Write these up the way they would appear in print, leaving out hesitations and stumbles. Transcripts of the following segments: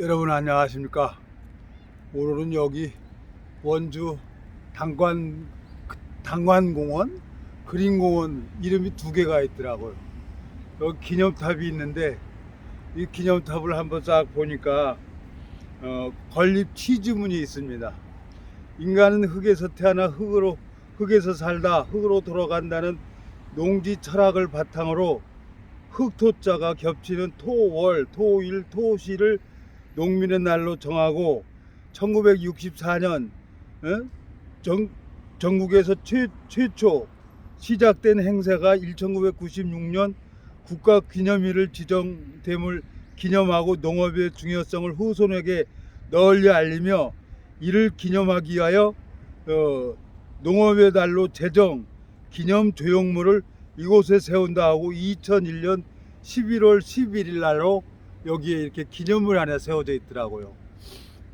여러분 안녕하십니까? 오늘은 여기 원주 당관공원, 그린공원 이름이 두 개가 있더라고요. 여기 기념탑이 있는데 이 기념탑을 한번 싹 보니까 건립 취지문이 있습니다. 인간은 흙에서 태어나 흙에서 살다 흙으로 돌아간다는 농지 철학을 바탕으로 흙토자가 겹치는 토월, 토일, 토시를 농민의 날로 정하고 1964년 전국에서 최초 시작된 행사가 1996년 국가기념일을 지정됨을 기념하고 농업의 중요성을 후손에게 널리 알리며 이를 기념하기 위하여 농업의 달로 제정 기념 조형물을 이곳에 세운다 하고 2001년 11월 11일 날로 여기에 이렇게 기념물 하나 세워져 있더라고요.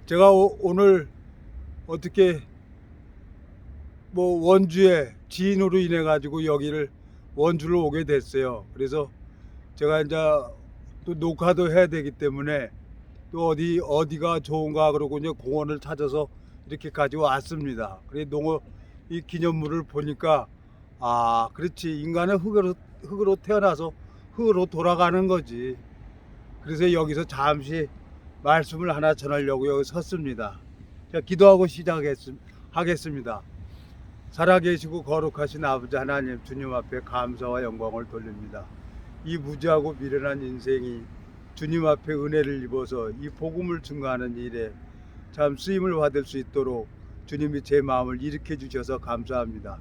제가 오늘 어떻게 원주에 지인으로 인해 가지고 여기를 원주를 오게 됐어요. 그래서 제가 이제 또 녹화도 해야 되기 때문에 또 어디가 좋은가 그러고 이제 공원을 찾아서 이렇게 가지고 왔습니다. 그래 이 기념물을 보니까 그렇지, 인간은 흙으로 태어나서 흙으로 돌아가는 거지. 그래서 여기서 잠시 말씀을 하나 전하려고 여기 섰습니다. 자, 기도하고 시작하겠습니다. 살아계시고 거룩하신 아버지 하나님, 주님 앞에 감사와 영광을 돌립니다. 이 무지하고 미련한 인생이 주님 앞에 은혜를 입어서 이 복음을 증거하는 일에 참 쓰임을 받을 수 있도록 주님이 제 마음을 일으켜 주셔서 감사합니다.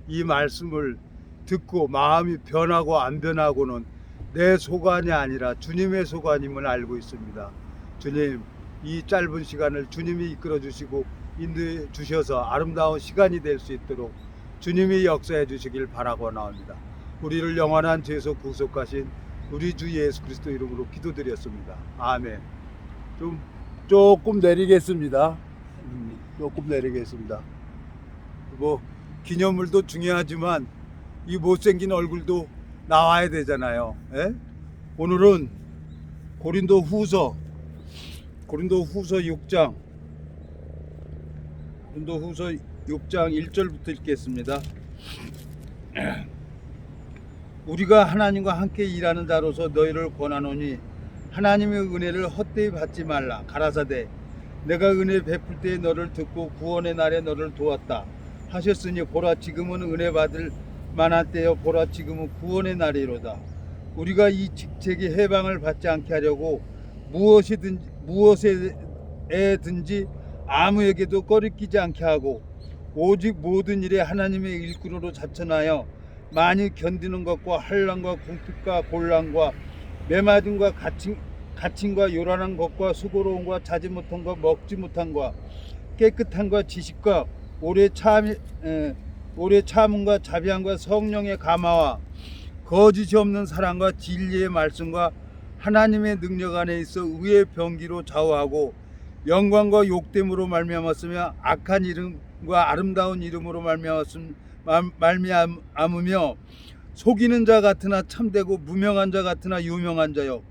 이 말씀을 듣고 마음이 변하고 안 변하고는 내 소관이 아니라 주님의 소관임을 알고 있습니다. 주님, 이 짧은 시간을 주님이 이끌어 주시고 인도해 주셔서 아름다운 시간이 될 수 있도록 주님이 역사해 주시길 바라고 나옵니다. 우리를 영원한 죄에서 구속하신 우리 주 예수 그리스도 이름으로 기도드렸습니다. 아멘. 조금 내리겠습니다. 조금 내리겠습니다. 기념물도 중요하지만 이 못생긴 얼굴도 나와야 되잖아요. 오늘은 고린도후서 6장 1절부터 읽겠습니다. 우리가 하나님과 함께 일하는 자로서 너희를 권하노니 하나님의 은혜를 헛되이 받지 말라. 가라사대 내가 은혜 베풀 때에 너를 듣고 구원의 날에 너를 도왔다 하셨으니 보라, 지금은 은혜 받을 만한 때여, 보라, 지금은 구원의 날이로다. 우리가 이 직책의 해방을 받지 않게 하려고 무엇에든지 아무에게도 꺼리끼지 않게 하고 오직 모든 일에 하나님의 일꾼으로 자천하여 많이 견디는 것과 환난과 궁핍과 곤란과 매맞음과 갇힘과 요란한 것과 수고로움과 자지 못한 것, 먹지 못한 것, 깨끗함과 지식과 오래 참음과 자비함과 성령의 감화와 거짓이 없는 사랑과 진리의 말씀과 하나님의 능력 안에 있어 의의 병기로 좌우하고 영광과 욕됨으로 말미암았으며 악한 이름과 아름다운 이름으로 말미암으며 속이는 자 같으나 참되고 무명한 자 같으나 유명한 자요,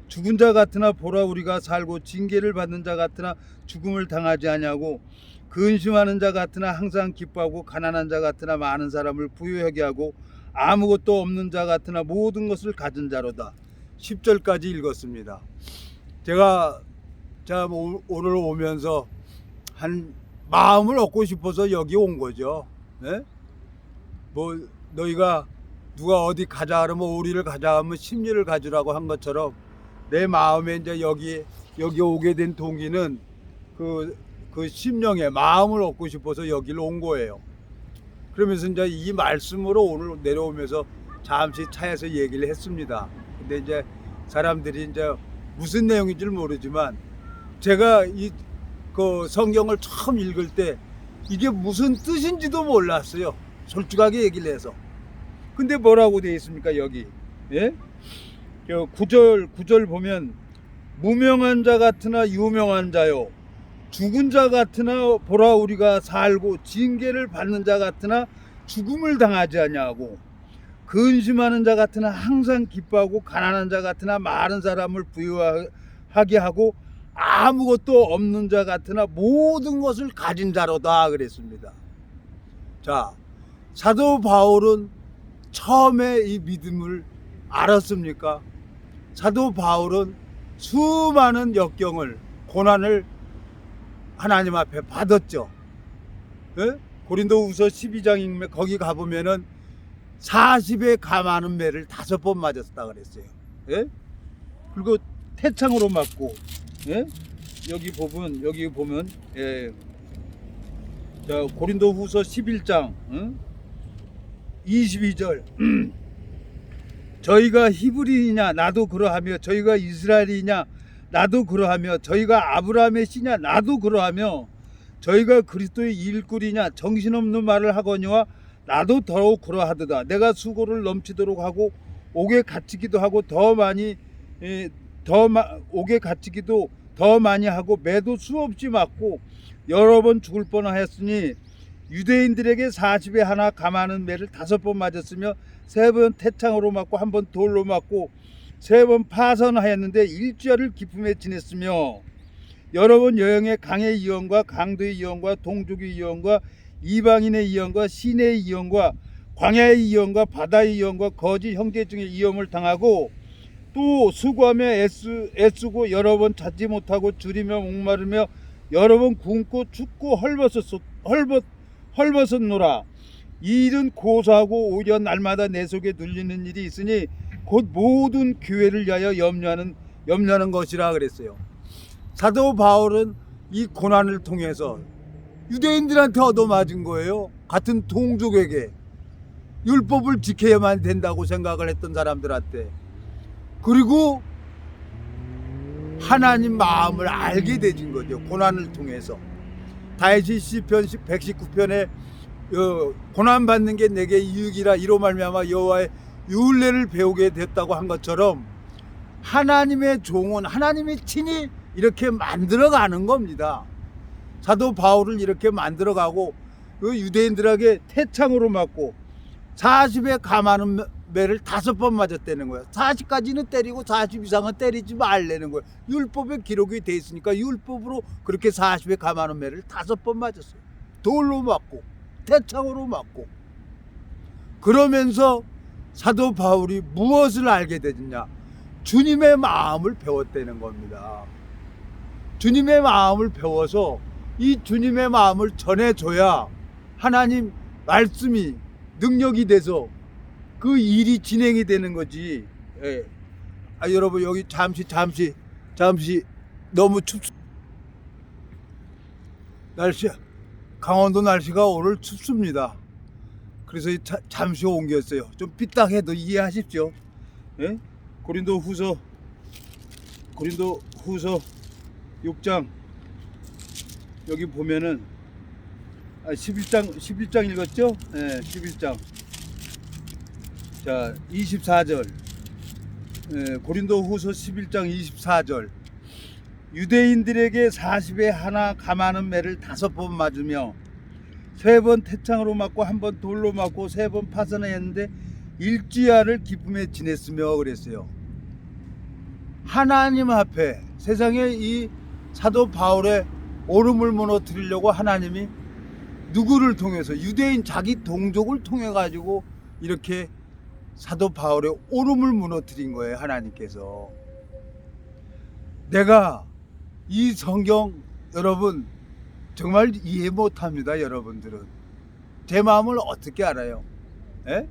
죽은 자 같으나 보라 우리가 살고 징계를 받는 자 같으나 죽음을 당하지 아니하고 근심하는 자 같으나 항상 기뻐하고 가난한 자 같으나 많은 사람을 부유하게 하고 아무것도 없는 자 같으나 모든 것을 가진 자로다. 10절까지 읽었습니다. 제가 오늘 오면서 한 마음을 얻고 싶어서 여기 온 거죠. 너희가 누가 어디 가자 그러면 오리를 가자 하면 심리를 가지라고 한 것처럼 내 마음에 이제 여기 오게 된 동기는 그 심령의 마음을 얻고 싶어서 여기를 온 거예요. 그러면서 이제 이 말씀으로 오늘 내려오면서 잠시 차에서 얘기를 했습니다. 근데 이제 사람들이 이제 무슨 내용인지 모르지만 제가 그 성경을 처음 읽을 때 이게 무슨 뜻인지도 몰랐어요. 솔직하게 얘기를 해서. 근데 뭐라고 되어 있습니까? 여기 9절 보면 무명한 자 같으나 유명한 자요, 죽은 자 같으나 보라 우리가 살고 징계를 받는 자 같으나 죽음을 당하지 아니하고 근심하는 자 같으나 항상 기뻐하고 가난한 자 같으나 많은 사람을 부유하게 하고 아무것도 없는 자 같으나 모든 것을 가진 자로다 그랬습니다. 자, 사도 바울은 처음에 이 믿음을 알았습니까? 사도 바울은 수많은 역경을, 고난을 하나님 앞에 받았죠. 예? 고린도후서 12장이면 거기 가보면은 40에 감하는 매를 5번 맞았다 그랬어요. 예? 그리고 태창으로 맞고, 예? 여기 보면 예. 자, 고린도후서 11장 22절 저희가 히브리이냐 나도 그러하며 저희가 이스라엘이냐 나도 그러하며 저희가 아브라함의 씨냐 나도 그러하며 저희가 그리스도의 일꾼이냐 정신없는 말을 하거니와 나도 더욱 그러하도다. 내가 수고를 넘치도록 하고 옥에 갇히기도 하고 옥에 갇히기도 더 많이 하고 매도 수없이 맞고 여러 번 죽을 뻔하였으니 유대인들에게 40에 하나 감하는 매를 5번 맞았으며 3번 태창으로 맞고 1번 돌로 맞고 3번 파선하였는데 일주일을 기쁨에 지냈으며 여러 번 여행의 강의 이언과 강도의 이언과 동족의 이언과 이방인의 이언과 시내의 이언과 광야의 이언과 바다의 이언과 거짓 형제 중에 이언을 당하고 또 수고하며 애쓰고 여러 번 찾지 못하고 줄이며 목마르며 여러 번 굶고 춥고 헐벗었노라. 이 일은 고소하고 오히려 날마다 내 속에 눌리는 일이 있으니 곧 모든 교회를 위하여 염려하는 것이라 그랬어요. 사도 바울은 이 고난을 통해서 유대인들한테 얻어맞은 거예요. 같은 동족에게 율법을 지켜야만 된다고 생각을 했던 사람들한테. 그리고 하나님 마음을 알게 되진 거죠. 고난을 통해서. 다윗이 시편 119편에 고난받는 게 내게 이익이라 이로 말미암아 여호와의 율례를 배우게 됐다고 한 것처럼 하나님의 종은 하나님이 친히 이렇게 만들어가는 겁니다. 사도 바울을 이렇게 만들어가고 그 유대인들에게 태창으로 맞고 40에 감하는 매를 5번 맞았다는 거예요. 40까지는 때리고 40 이상은 때리지 말라는 거예요. 율법에 기록이 돼 있으니까 율법으로 그렇게 40에 감하는 매를 5번 맞았어요. 돌로 맞고 태창으로 맞고. 그러면서 사도 바울이 무엇을 알게 되느냐? 주님의 마음을 배웠다는 겁니다. 주님의 마음을 배워서 이 주님의 마음을 전해줘야 하나님 말씀이 능력이 돼서 그 일이 진행이 되는 거지. 예. 여러분 여기 잠시 너무 강원도 날씨가 오늘 춥습니다. 그래서 잠시 옮겼어요. 좀 삐딱해도 이해하십시오. 예? 고린도후서 6장 여기 보면은 11장 읽었죠? 네, 11장. 자, 24절. 고린도후서 11장 24절. 유대인들에게 40에 하나 감하는 매를 5번 맞으며 3번 태창으로 맞고 1번 돌로 맞고 3번 파선했는데 일주일을 기쁨에 지냈으며 그랬어요. 하나님 앞에 세상에 이 사도 바울의 오름을 무너뜨리려고 하나님이 누구를 통해서 유대인 자기 동족을 통해 가지고 이렇게 사도 바울의 오름을 무너뜨린 거예요. 하나님께서. 내가 이 성경 여러분 정말 이해 못합니다. 여러분들은 제 마음을 어떻게 알아요? 에?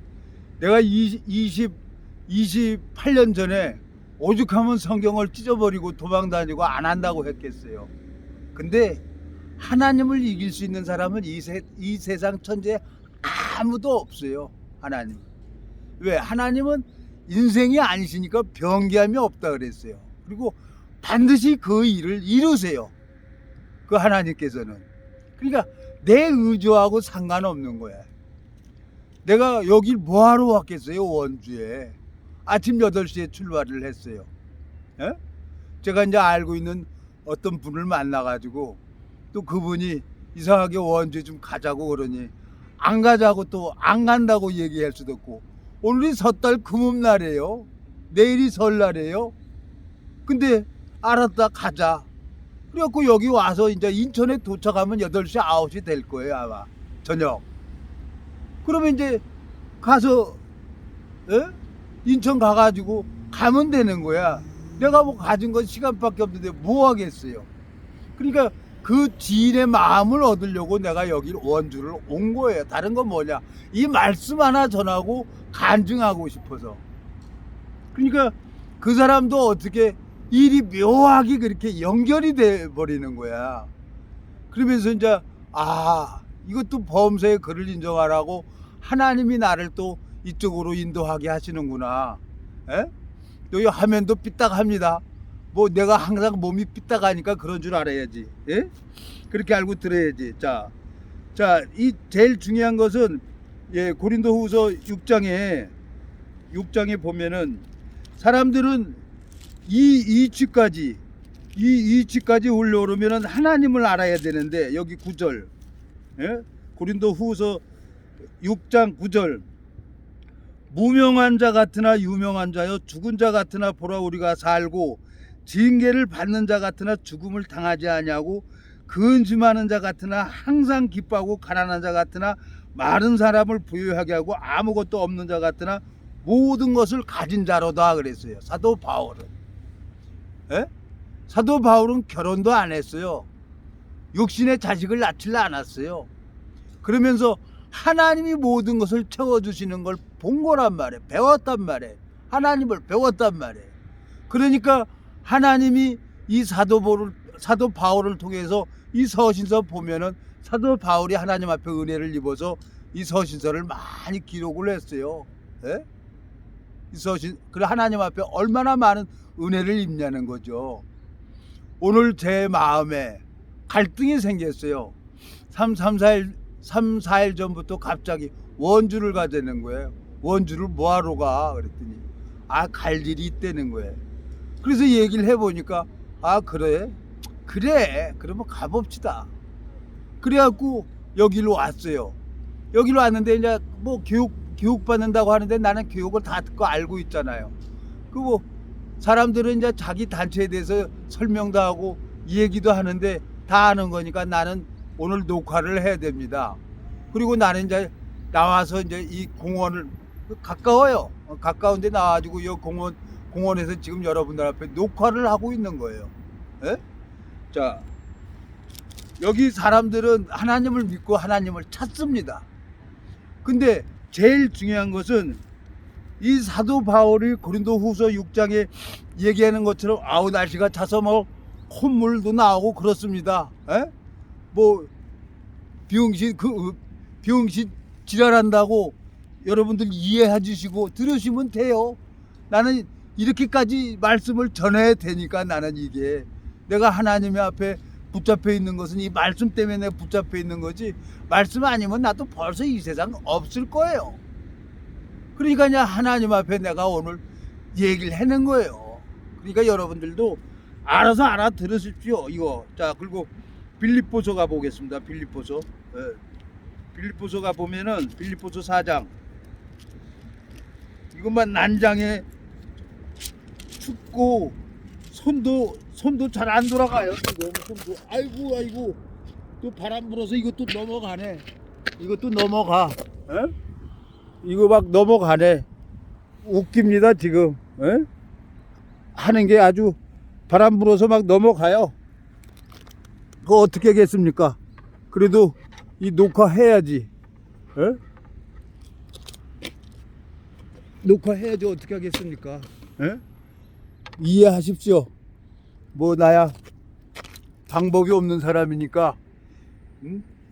내가 28년 전에 오죽하면 성경을 찢어버리고 도망다니고 안 한다고 했겠어요. 근데 하나님을 이길 수 있는 사람은 이 세상 천지에 아무도 없어요. 하나님. 왜? 하나님은 인생이 아니시니까 변개함이 없다 그랬어요. 그리고 반드시 그 일을 이루세요. 그 하나님께서는. 그러니까 내 의지하고 상관없는 거야. 내가 여길 뭐하러 왔겠어요? 원주에 아침 8시에 출발을 했어요. 에? 제가 이제 알고 있는 어떤 분을 만나가지고 또 그분이 이상하게 원주에 좀 가자고 그러니 안 가자고 또 안 간다고 얘기할 수도 없고 오늘이 섣달 금음날이에요. 내일이 설날이에요. 근데 알았다 가자. 그래갖고 여기 와서 이제 인천에 도착하면 8시, 9시 될 거예요, 아마. 저녁. 그러면 이제 가서, 에? 인천 가가지고 가면 되는 거야. 내가 뭐 가진 건 시간밖에 없는데 뭐 하겠어요. 그러니까 그 지인의 마음을 얻으려고 내가 여기 원주를 온 거예요. 다른 건 뭐냐. 이 말씀 하나 전하고 간증하고 싶어서. 그러니까 그 사람도 어떻게 일이 묘하게 그렇게 연결이 돼 버리는 거야. 그러면서 이제 이것도 범사의 글을 인정하라고 하나님이 나를 또 이쪽으로 인도하게 하시는구나. 에? 여기 화면도 삐딱합니다. 뭐 내가 항상 몸이 삐딱하니까 그런 줄 알아야지. 예? 그렇게 알고 들어야지. 자, 이 제일 중요한 것은 고린도후서 6장에 보면은 사람들은 이 위치까지 올라오려면은 하나님을 알아야 되는데 여기 9절. 예? 고린도후서 6장 9절. 무명한 자 같으나 유명한 자여 죽은 자 같으나 보라 우리가 살고 징계를 받는 자 같으나 죽음을 당하지 아니하고 근심하는 자 같으나 항상 기뻐하고 가난한 자 같으나 많은 사람을 부유하게 하고 아무것도 없는 자 같으나 모든 것을 가진 자로다 그랬어요. 사도 바울은. 에? 사도 바울은 결혼도 안 했어요. 육신의 자식을 낳지를 않았어요. 그러면서 하나님이 모든 것을 채워주시는 걸 본 거란 말이에요. 배웠단 말이에요. 하나님을 배웠단 말이에요. 그러니까 하나님이 이 사도 바울을 통해서 이 서신서 보면은 사도 바울이 하나님 앞에 은혜를 입어서 이 서신서를 많이 기록을 했어요. 예? 이 서신, 그래 하나님 앞에 얼마나 많은 은혜를 입냐는 거죠. 오늘 제 마음에 갈등이 생겼어요. 3, 4일 전부터 갑자기 원주를 가자는 거예요. 원주를 뭐하러 가? 그랬더니 갈 일이 있다는 거예요. 그래서 얘기를 해보니까 그래 그러면 가봅시다. 그래갖고 여기로 왔어요. 여기로 왔는데 이제 뭐 교육 받는다고 하는데 나는 교육을 다 듣고 알고 있잖아요. 그리고 사람들은 이제 자기 단체에 대해서 설명도 하고 얘기도 하는데 다 아는 거니까 나는 오늘 녹화를 해야 됩니다. 그리고 나는 이제 나와서 이제 이 공원을 가까워요. 가까운데 나와가지고 이 공원에서 지금 여러분들 앞에 녹화를 하고 있는 거예요. 에? 자, 여기 사람들은 하나님을 믿고 하나님을 찾습니다. 근데 제일 중요한 것은 이 사도 바울이 고린도후서 6장에 얘기하는 것처럼 날씨가 차서 뭐 콧물도 나오고 그렇습니다. 에? 뭐 병신 지랄한다고 여러분들 이해해 주시고 들으시면 돼요. 나는 이렇게까지 말씀을 전해야 되니까 나는 이게 내가 하나님의 앞에 붙잡혀 있는 것은 이 말씀 때문에 내가 붙잡혀 있는 거지 말씀 아니면 나도 벌써 이 세상 없을 거예요. 그러니까 그냥 하나님 앞에 내가 오늘 얘기를 하는 거예요. 그러니까 여러분들도 알아서 알아들으십시오. 이거. 자, 그리고 빌립보서 가보겠습니다. 빌립보서. 빌립보서 가보면은 빌립보서 4장. 이것만 난장에 춥고 손도 잘 안 돌아가요. 지금 손도 아이고 또 바람 불어서 이것도 넘어가네. 이것도 넘어가. 이거 막 넘어가네. 웃깁니다 지금. 하는 게 아주 바람 불어서 막 넘어가요. 그거 어떻게 하겠습니까? 그래도 이 녹화해야지. 녹화해야지 어떻게 하겠습니까? 이해하십시오. 뭐 나야 방법이 없는 사람이니까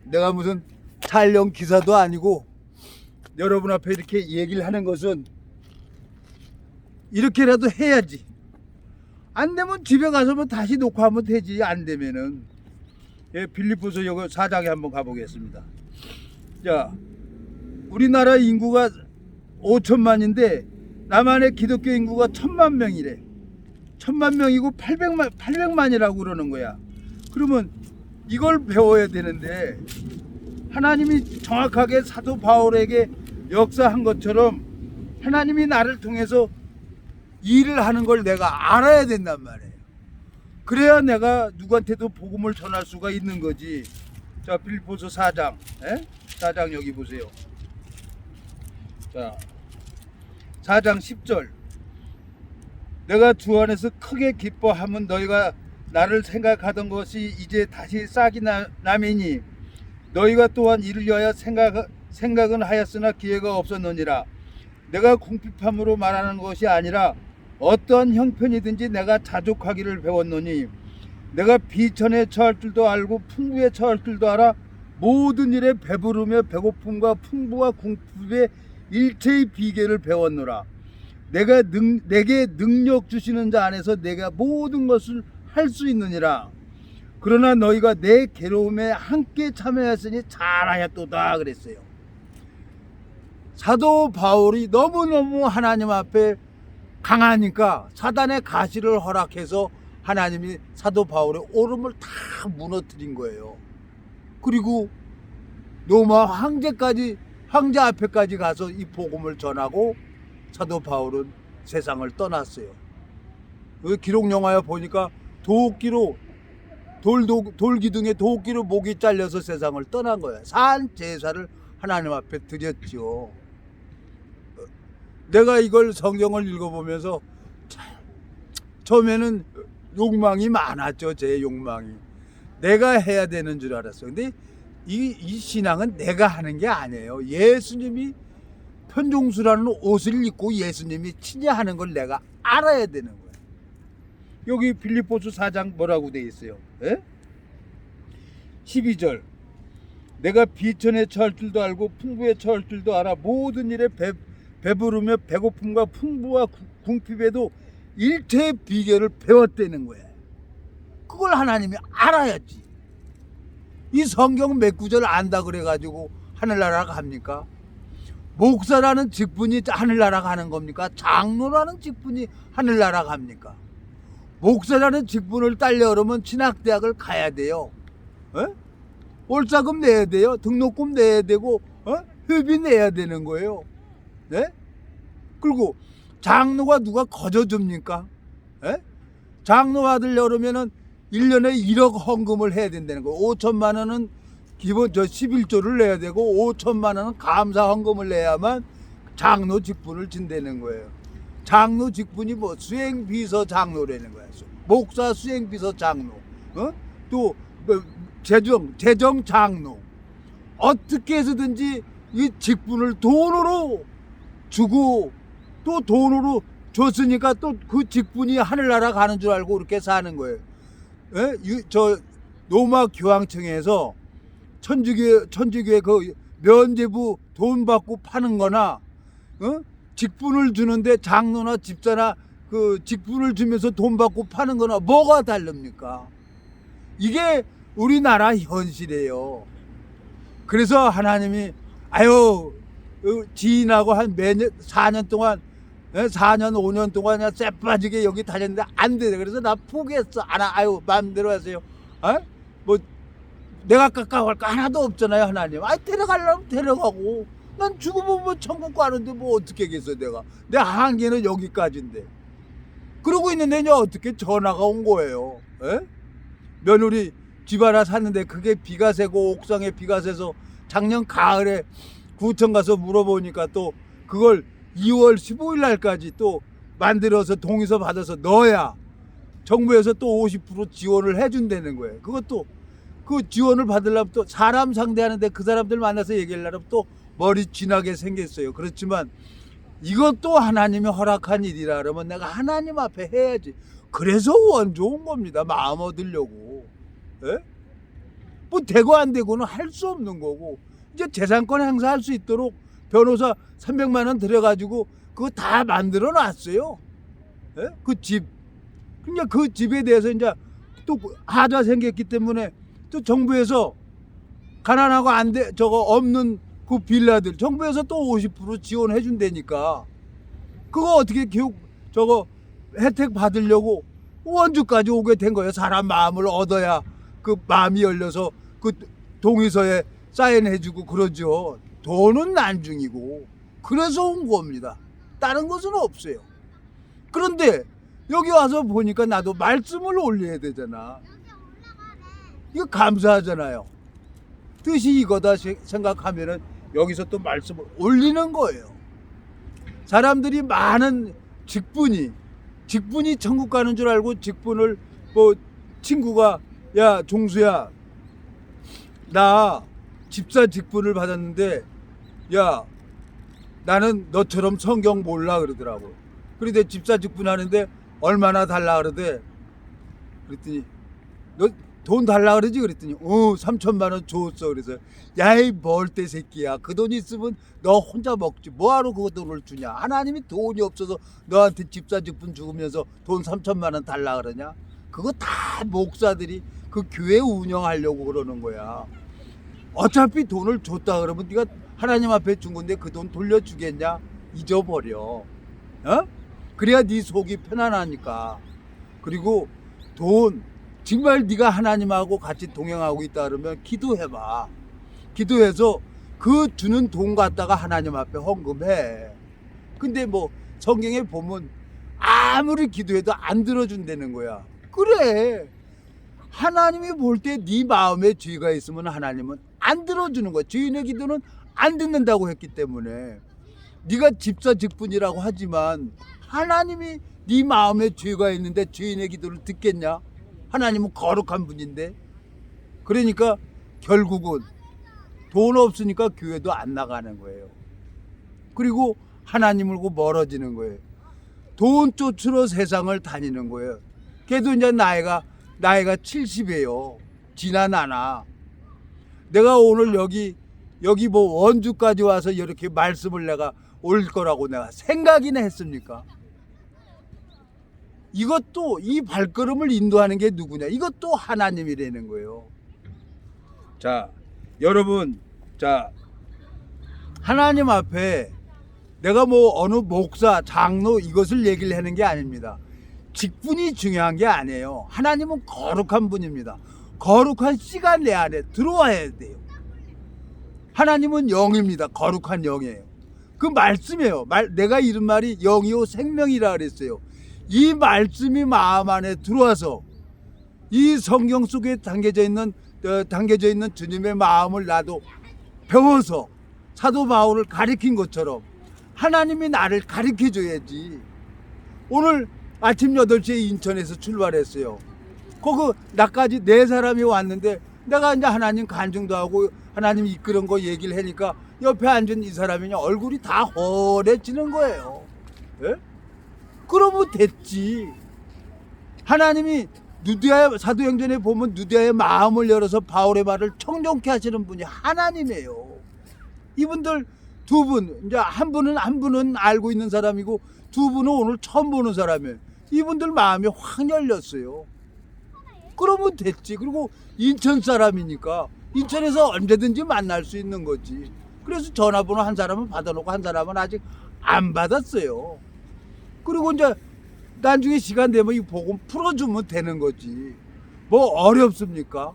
내가 무슨 촬영 기사도 아니고 여러분 앞에 이렇게 얘기를 하는 것은 이렇게라도 해야지. 안 되면 집에 가서 뭐 다시 녹화하면 되지. 안 되면은 빌립보서 4장에 한번 가보겠습니다. 자, 우리나라 인구가 5천만인데 남한의 기독교 인구가 1,000만 명이래. 1,000만 명이고 800만이라고 그러는 거야. 그러면 이걸 배워야 되는데 하나님이 정확하게 사도 바울에게 역사한 것처럼 하나님이 나를 통해서 일을 하는 걸 내가 알아야 된단 말이에요. 그래야 내가 누구한테도 복음을 전할 수가 있는 거지. 자, 빌립보서 4장, 4장 여기 보세요. 자, 4장 10절. 내가 주 안에서 크게 기뻐함은 너희가 나를 생각하던 것이 이제 다시 싹이 나매니 너희가 또한 이를 위하여 생각은 하였으나 기회가 없었느니라. 내가 궁핍함으로 말하는 것이 아니라 어떠한 형편이든지 내가 자족하기를 배웠노니 내가 비천에 처할 줄도 알고 풍부에 처할 줄도 알아 모든 일에 배부르며 배고픔과 풍부와 궁핍의 일체의 비결을 배웠노라. 내게 능력 주시는 자 안에서 내가 모든 것을 할 수 있느니라. 그러나 너희가 내 괴로움에 함께 참여했으니 잘하였도다 그랬어요. 사도 바울이 너무너무 하나님 앞에 강하니까 사단의 가시를 허락해서 하나님이 사도 바울의 오름을 다 무너뜨린 거예요. 그리고 로마 황제 앞에까지 가서 이 복음을 전하고 사도 바울은 세상을 떠났어요. 기록 영화에 보니까 돌기둥에 도끼로 목이 잘려서 세상을 떠난 거야. 산 제사를 하나님 앞에 드렸죠. 내가 이걸 성경을 읽어보면서 처음에는 욕망이 많았죠. 제 욕망이. 내가 해야 되는 줄 알았어요. 근데 이 신앙은 내가 하는 게 아니에요. 예수님이 편종수라는 옷을 입고 예수님이 친히 하는 걸 내가 알아야 되는 거예요. 여기 빌립보서 4장 뭐라고 돼 있어요? 12절. 내가 비천에 처할 줄도 알고 풍부에 처할 줄도 알아 모든 일에 배부르며 배고픔과 풍부와 궁핍에도 일체의 비결을 배웠다는 거예요. 그걸 하나님이 알아야지. 이 성경 몇 구절 안다 그래가지고 하늘나라 갑니까? 목사라는 직분이 하늘나라 가는 겁니까? 장로라는 직분이 하늘나라 갑니까? 목사라는 직분을 따려 그러면 진학대학을 가야 돼요. 월자금 내야 돼요. 등록금 내야 되고 회비 내야 되는 거예요. 네? 그리고 장로가 누가 거저줍니까? 장로 받으려고 그러면은 1년에 1억 헌금을 해야 된다는 거예요. 5천만 원은 기본 11조를 내야 되고 5천만 원은 감사 헌금을 내야만 장로 직분을 진다는 거예요. 장로 직분이 뭐 수행비서 장로라는 거야. 목사 수행비서 장로, 또 재정 장로. 어떻게 해서든지 이 직분을 돈으로 주고 또 돈으로 줬으니까 또 그 직분이 하늘나라 가는 줄 알고 그렇게 사는 거예요. 저 로마 교황청에서 천주교회 그 면제부 돈 받고 파는 거나 직분을 주는데 장로나 집사나 그 직분을 주면서 돈 받고 파는 거나 뭐가 다릅니까? 이게 우리나라 현실이에요. 그래서 하나님이 지인하고 한 매년 4년 동안 4년 5년 동안 그냥 쎄 빠지게 여기 다녔는데 안 돼. 그래서 나 포기했어. 마음대로 하세요. 뭐 내가 깎아갈 거 하나도 없잖아요. 하나님. 데려가려면 데려가고 난 죽으면 뭐 천국 가는데 뭐 어떻게 하겠어. 내 한계는 여기까지인데 그러고 있는데 이제 어떻게 전화가 온 거예요. 며느리 집 하나 샀는데 그게 비가 새고 옥상에 비가 새서 작년 가을에 구청 가서 물어보니까 또 그걸 2월 15일 날까지 또 만들어서 동의서 받아서 넣어야 정부에서 또 50% 지원을 해준다는 거예요. 그것도 그 지원을 받으려면 또 사람 상대하는데 그 사람들 만나서 얘기하려면 또 머리 쥐나게 생겼어요. 그렇지만 이것도 하나님이 허락한 일이라 그러면 내가 하나님 앞에 해야지. 그래서 원 좋은 겁니다. 마음 얻으려고. 뭐 되고 안 되고는 할 수 없는 거고 이제 재산권 행사할 수 있도록 변호사 300만 원 들여가지고 그거 다 만들어 놨어요. 그 집. 그러니까 그 집에 대해서 이제 또 하자 생겼기 때문에 또 정부에서 가난하고 없는 그 빌라들 정부에서 또 50% 지원해 준다니까. 그거 어떻게 혜택 받으려고 원주까지 오게 된 거예요. 사람 마음을 얻어야 그 마음이 열려서 그 동의서에 사인해주고 그러죠. 돈은 난중이고 그래서 온 겁니다. 다른 것은 없어요. 그런데 여기 와서 보니까 나도 말씀을 올려야 되잖아. 이거 감사하잖아요. 뜻이 이거다 생각하면은 여기서 또 말씀을 올리는 거예요. 사람들이 많은 직분이 천국 가는 줄 알고 직분을 뭐 친구가 야 종수야 나 집사 직분을 받았는데 야 나는 너처럼 성경 몰라 그러더라고. 그런데 집사 직분 하는데 얼마나 달라 그러대. 그랬더니 너 돈 달라 그러지 그랬더니 3천만 원 줬어. 그래서 야이 멀대 새끼야 그 돈 있으면 너 혼자 먹지 뭐하러 그 돈을 주냐. 하나님이 돈이 없어서 너한테 집사 직분 주면서 돈 3천만 원 달라 그러냐. 그거 다 목사들이 그 교회 운영하려고 그러는 거야. 어차피 돈을 줬다 그러면 네가 하나님 앞에 준 건데 그 돈 돌려주겠냐. 잊어버려. 어? 그래야 네 속이 편안하니까. 그리고 돈 정말 네가 하나님하고 같이 동행하고 있다 그러면 기도해봐. 기도해서 그 주는 돈 갖다가 하나님 앞에 헌금해. 근데 뭐 성경에 보면 아무리 기도해도 안 들어준다는 거야. 그래. 하나님이 볼 때 네 마음에 죄가 있으면 하나님은 안 들어주는 거야. 죄인의 기도는 안 듣는다고 했기 때문에. 네가 집사 직분이라고 하지만 하나님이 네 마음에 죄가 있는데 죄인의 기도를 듣겠냐? 하나님은 거룩한 분인데. 그러니까 결국은 돈 없으니까 교회도 안 나가는 거예요. 그리고 하나님을고 멀어지는 거예요. 돈 쫓으러 세상을 다니는 거예요. 걔도 이제 나이가 70이에요. 지난 않아. 내가 오늘 여기 뭐 원주까지 와서 이렇게 말씀을 내가 올 거라고 내가 생각이나 했습니까? 이것도 이 발걸음을 인도하는 게 누구냐? 이것도 하나님이라는 거예요. 자, 여러분, 자, 하나님 앞에 내가 뭐 어느 목사, 장로 이것을 얘기를 하는 게 아닙니다. 직분이 중요한 게 아니에요. 하나님은 거룩한 분입니다. 거룩한 시간 내 안에 들어와야 돼요. 하나님은 영입니다. 거룩한 영이에요. 그 말씀이에요. 내가 이런 말이 영이요 생명이라 그랬어요. 이 말씀이 마음 안에 들어와서 이 성경 속에 담겨져 있는 주님의 마음을 나도 배워서 사도 바울을 가르친 것처럼 하나님이 나를 가르쳐 줘야지. 오늘 아침 8시에 인천에서 출발했어요. 거기 나까지 4사람이 왔는데 내가 이제 하나님 간증도 하고 하나님 이끄는 거 얘기를 하니까 옆에 앉은 이 사람이 얼굴이 다 허해지는 거예요. 예? 그러면 됐지. 하나님이 사도행전에 보면 누디아의 마음을 열어서 바울의 말을 청종케 하시는 분이 하나님이에요. 이분들 두 분, 이제 한 분은 알고 있는 사람이고 두 분은 오늘 처음 보는 사람이에요. 이분들 마음이 확 열렸어요. 그러면 됐지. 그리고 인천 사람이니까 인천에서 언제든지 만날 수 있는 거지. 그래서 전화번호 한 사람은 받아놓고 한 사람은 아직 안 받았어요. 그리고 이제 나중에 시간 되면 이 복음 풀어주면 되는 거지. 뭐 어렵습니까?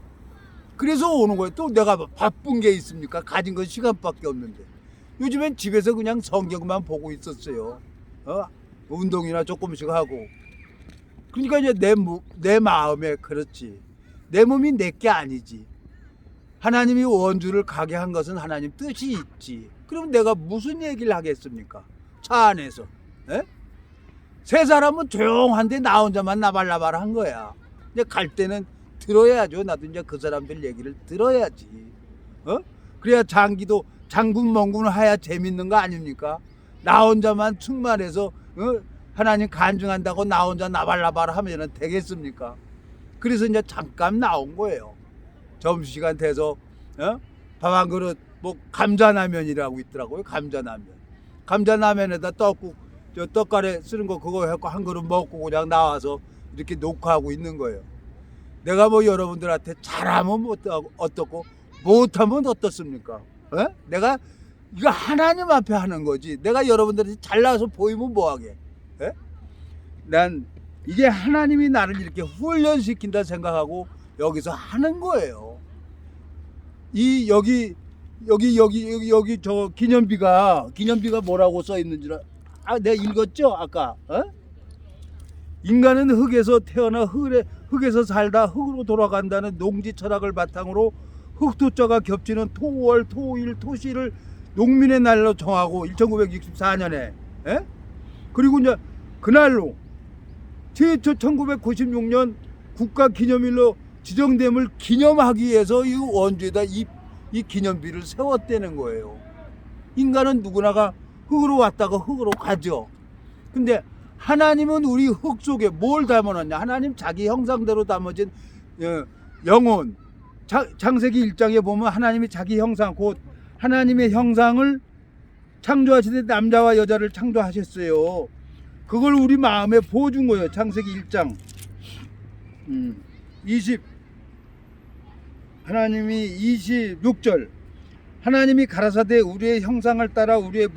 그래서 오는 거예요. 또 내가 바쁜 게 있습니까? 가진 건 시간밖에 없는데. 요즘엔 집에서 그냥 성경만 보고 있었어요. 운동이나 조금씩 하고. 그러니까 이제 내 마음에 그렇지. 내 몸이 내게 아니지. 하나님이 원주를 가게 한 것은 하나님 뜻이 있지. 그럼 내가 무슨 얘기를 하겠습니까? 차 안에서. 에? 세 사람은 조용한데 나 혼자만 나발나발한 거야. 이제 갈 때는 들어야죠. 나도 이제 그 사람들 얘기를 들어야지. 그래야 장군멍군 하야 재밌는 거 아닙니까? 나 혼자만 충만해서 하나님 간증한다고 나 혼자 나발나발 하면 되겠습니까? 그래서 이제 잠깐 나온 거예요. 점심시간 돼서 밥 한 그릇 뭐 감자라면이라고 있더라고요. 감자라면에다 떡국 떡가래 쓰는 거 그거 해갖고 한 그릇 먹고 그냥 나와서 이렇게 녹화하고 있는 거예요. 내가 뭐 여러분들한테 잘하면 어떻고 못하면 어떻습니까? 내가 이거 하나님 앞에 하는 거지. 내가 여러분들한테 잘나서 보이면 뭐하게? 난 이게 하나님이 나를 이렇게 훈련시킨다 생각하고 여기서 하는 거예요. 여기 저 기념비가 뭐라고 써 있는지 내가 읽었죠 아까. 인간은 흙에서 태어나 흙에서 살다 흙으로 돌아간다는 농지 철학을 바탕으로 흙토자가 겹치는 토월, 토일, 토시를 농민의 날로 정하고 1964년에 그리고 이제 그날로 최초 1996년 국가기념일로 지정됨을 기념하기 위해서 이 원주에다 이 기념비를 세웠다는 거예요. 인간은 누구나가 흙으로 왔다가 흙으로 가죠. 근데 하나님은 우리 흙 속에 뭘 담아놨냐? 하나님 자기 형상대로 담아진 영혼. 창세기 1장에 보면 하나님이 자기 형상, 곧 하나님의 형상을 창조하시되 남자와 여자를 창조하셨어요. 그걸 우리 마음에 부어준 거예요. 창세기 1장 하나님이 26절 하나님이 가라사대 우리의 형상을 따라 우리의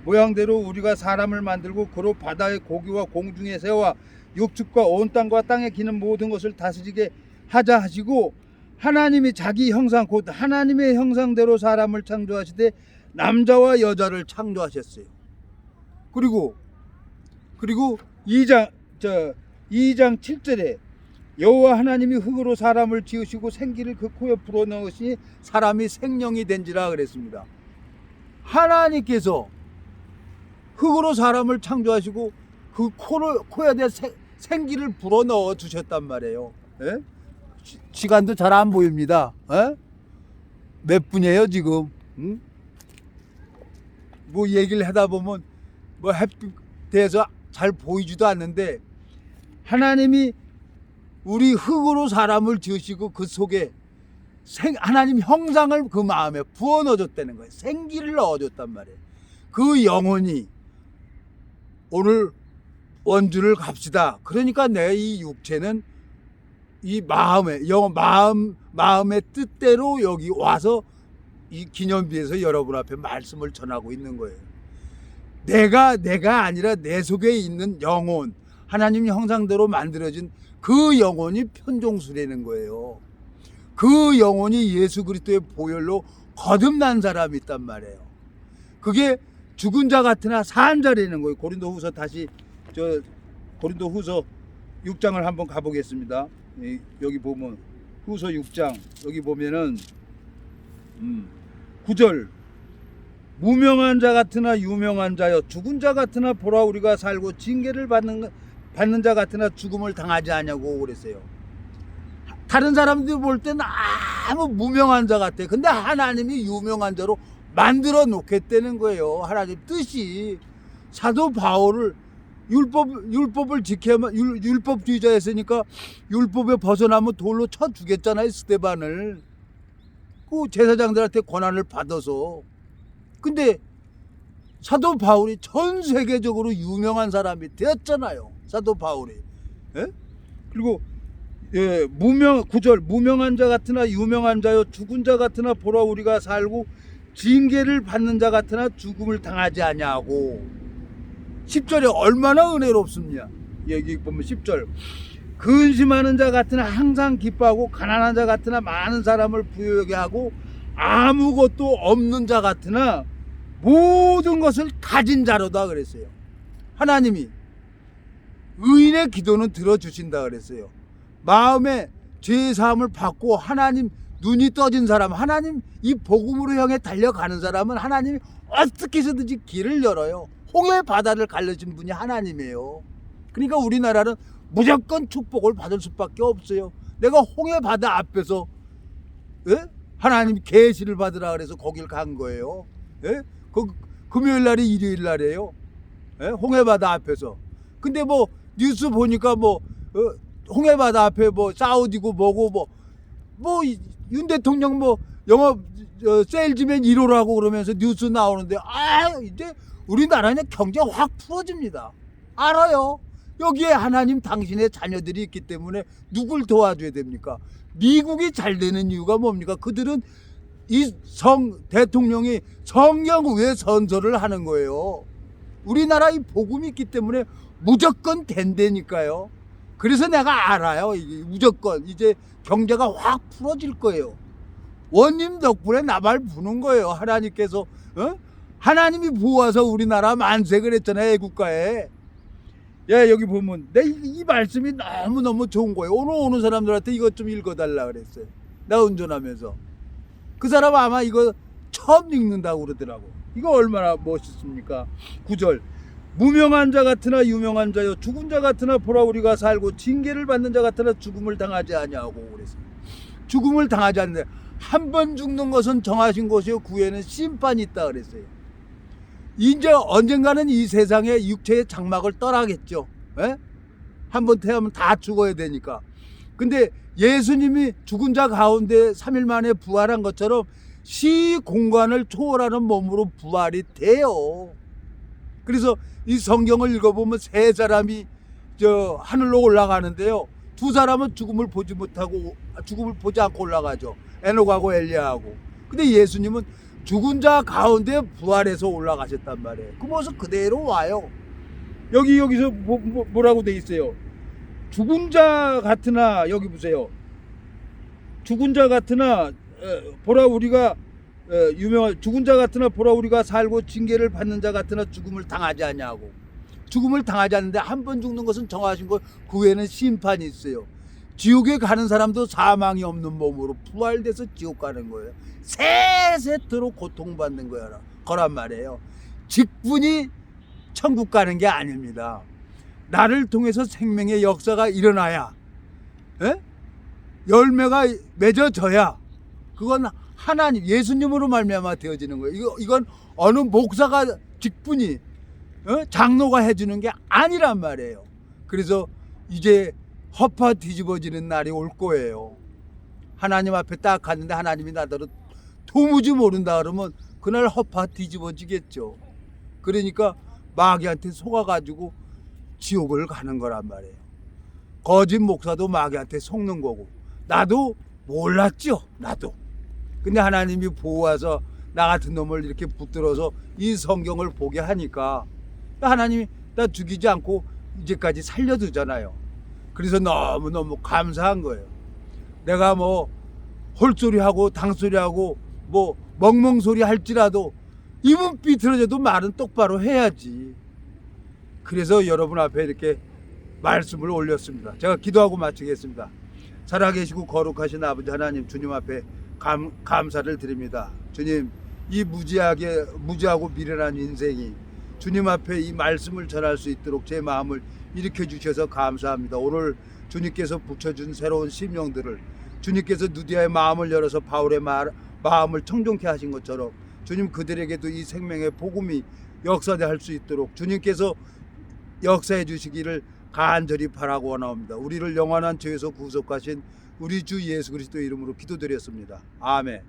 모양대로 우리가 사람을 만들고 그로 바다의 고기와 공중의 새와 육축과 온 땅과 땅에 기는 모든 것을 다스리게 하자 하시고 하나님이 자기 형상 곧 하나님의 형상대로 사람을 창조하시되 남자와 여자를 창조하셨어요. 그리고 2장 7절에 여호와 하나님이 흙으로 사람을 지으시고 생기를 그 코에 불어넣으시니 사람이 생명이 된지라 그랬습니다. 하나님께서 흙으로 사람을 창조하시고 그 코에 대해 생기를 불어넣어 주셨단 말이에요. 시간도 잘 안 보입니다. 몇 분이에요 지금? 뭐 얘기를 하다 보면 뭐 햇빛 대해서 잘 보이지도 않는데 하나님이 우리 흙으로 사람을 지으시고 그 속에 하나님 형상을 그 마음에 부어 넣어줬다는 거예요. 생기를 넣어줬단 말이에요. 그 영혼이 오늘 원주를 갑시다. 그러니까 내 이 육체는 이 마음의 뜻대로 여기 와서 이 기념비에서 여러분 앞에 말씀을 전하고 있는 거예요. 내가 아니라 내 속에 있는 영혼, 하나님 형상대로 만들어진 그 영혼이 편종수라는 거예요. 그 영혼이 예수 그리스도의 보혈로 거듭난 사람이 있단 말이에요. 그게 죽은 자 같으나 산 자라는 거예요. 고린도후서 다시 고린도후서 6장을 한번 가보겠습니다. 여기 보면 후서 6장 여기 보면은 9절 무명한 자 같으나 유명한 자여 죽은 자 같으나 보라 우리가 살고 징계를 받는 자 같으나 죽음을 당하지 않냐고 그랬어요. 다른 사람들이 볼 때는 아무 무명한 자 같아. 근데 하나님이 유명한 자로 만들어 놓겠다는 거예요. 하나님 뜻이. 사도 바울을 율법을 지켜야만 율법주의자였으니까 율법에 벗어나면 돌로 쳐 죽였잖아요. 스데반을. 그 제사장들한테 권한을 받아서. 근데 사도 바울이 전 세계적으로 유명한 사람이 되었잖아요. 사도 바울이. 그리고 9절 무명한 자 같으나 유명한 자요 죽은 자 같으나 보라 우리가 살고 징계를 받는 자 같으나 죽음을 당하지 아니하고 10절에 얼마나 은혜롭습니까? 여기 보면 10절 근심하는 자 같으나 항상 기뻐하고 가난한 자 같으나 많은 사람을 부유하게 하고 아무것도 없는 자 같으나 모든 것을 가진 자로다 그랬어요. 하나님이 의인의 기도는 들어주신다 그랬어요. 마음에 죄의 사함을 받고 하나님 눈이 떠진 사람, 하나님 이 복음으로 향해 달려가는 사람은 하나님이 어떻게 해서든지 길을 열어요. 홍해 바다를 갈라진 분이 하나님이에요. 그러니까 우리나라는 무조건 축복을 받을 수밖에 없어요. 내가 홍해 바다 앞에서 하나님 계시를 받으라 그래서 거길 간 거예요. 금요일 날이 일요일 날이에요. 홍해 바다 앞에서. 근데 뭐 뉴스 보니까 홍해 바다 앞에 사우디고 뭐고 윤 대통령 영업 세일즈맨 1호라고 그러면서 뉴스 나오는데 이제 우리나라는 경제 확 풀어집니다. 알아요. 여기에 하나님 당신의 자녀들이 있기 때문에 누굴 도와줘야 됩니까? 미국이 잘 되는 이유가 뭡니까? 그들은 이 대통령이 성경 외 선서를 하는 거예요. 우리나라 이 복음이 있기 때문에 무조건 된다니까요. 그래서 내가 알아요. 이게 무조건 이제 경제가 확 풀어질 거예요. 원님 덕분에 나발 부는 거예요. 하나님께서 하나님이 부어서 우리나라 만세 그랬잖아요. 애국가에. 야, 여기 보면 이 말씀이 너무너무 좋은 거예요. 오늘 오는 사람들한테 이것 좀 읽어달라 그랬어요. 나 운전하면서. 그 사람 아마 이거 처음 읽는다고 그러더라고. 이거 얼마나 멋있습니까? 9절. 무명한 자 같으나 유명한 자요, 죽은 자 같으나 보라 우리가 살고 징계를 받는 자 같으나 죽음을 당하지 아니하고 그랬어요. 죽음을 당하지 않는데, 한 번 죽는 것은 정하신 것이요 그 후에는 심판이 있다 그랬어요. 이제 언젠가는 이 세상의 육체의 장막을 떠나겠죠. 한 번 태어나면 다 죽어야 되니까. 근데 예수님이 죽은 자 가운데 3일 만에 부활한 것처럼 시 공간을 초월하는 몸으로 부활이 돼요. 그래서 이 성경을 읽어보면 세 사람이 하늘로 올라가는데요, 두 사람은 죽음을 보지 않고 올라가죠. 에녹하고 엘리야하고. 근데 예수님은 죽은 자 가운데 부활해서 올라가셨단 말이에요. 그 모습 그대로 와요. 여기서 뭐라고 돼 있어요? 죽은 자 같으나, 여기 보세요. 죽은 자 같으나 보라 우리가 유명한, 죽은 자 같으나 보라 우리가 살고 징계를 받는 자 같으나 죽음을 당하지 않냐고. 죽음을 당하지 않는데 한 번 죽는 것은 정하신 것, 그 후에는 심판이 있어요. 지옥에 가는 사람도 사망이 없는 몸으로 부활돼서 지옥 가는 거예요. 세세토록 고통받는 거란 말이에요. 직분이 천국 가는 게 아닙니다. 나를 통해서 생명의 역사가 일어나야, 열매가 맺어져야, 그건 하나님, 예수님으로 말미암아 되어지는 거예요. 이건 어느 목사가 직분이, 장로가 해주는 게 아니란 말이에요. 그래서 이제 허파 뒤집어지는 날이 올 거예요. 하나님 앞에 딱 갔는데 하나님이 나더러 도무지 모른다 그러면 그날 허파 뒤집어지겠죠. 그러니까 마귀한테 속아가지고 지옥을 가는 거란 말이에요. 거짓 목사도 마귀한테 속는 거고, 나도 몰랐죠. 나도. 근데 하나님이 보호해서 나 같은 놈을 이렇게 붙들어서 이 성경을 보게 하니까 하나님이 나 죽이지 않고 이제까지 살려두잖아요. 그래서 너무너무 감사한 거예요. 내가 뭐 홀소리하고 당소리하고 뭐 멍멍소리 할지라도 입은 삐뚤어져도 말은 똑바로 해야지. 그래서 여러분 앞에 이렇게 말씀을 올렸습니다. 제가 기도하고 마치겠습니다. 살아계시고 거룩하신 아버지 하나님, 주님 앞에 감사를 드립니다. 주님, 이 무지하고 미련한 인생이 주님 앞에 이 말씀을 전할 수 있도록 제 마음을 일으켜 주셔서 감사합니다. 오늘 주님께서 붙여준 새로운 심령들을, 주님께서 누디아의 마음을 열어서 바울의 마음을 청종케 하신 것처럼 주님, 그들에게도 이 생명의 복음이 역사할 수 있도록 주님께서 역사해 주시기를 간절히 바라고 원하옵니다. 우리를 영원한 죄에서 구속하신 우리 주 예수 그리스도 이름으로 기도드렸습니다. 아멘.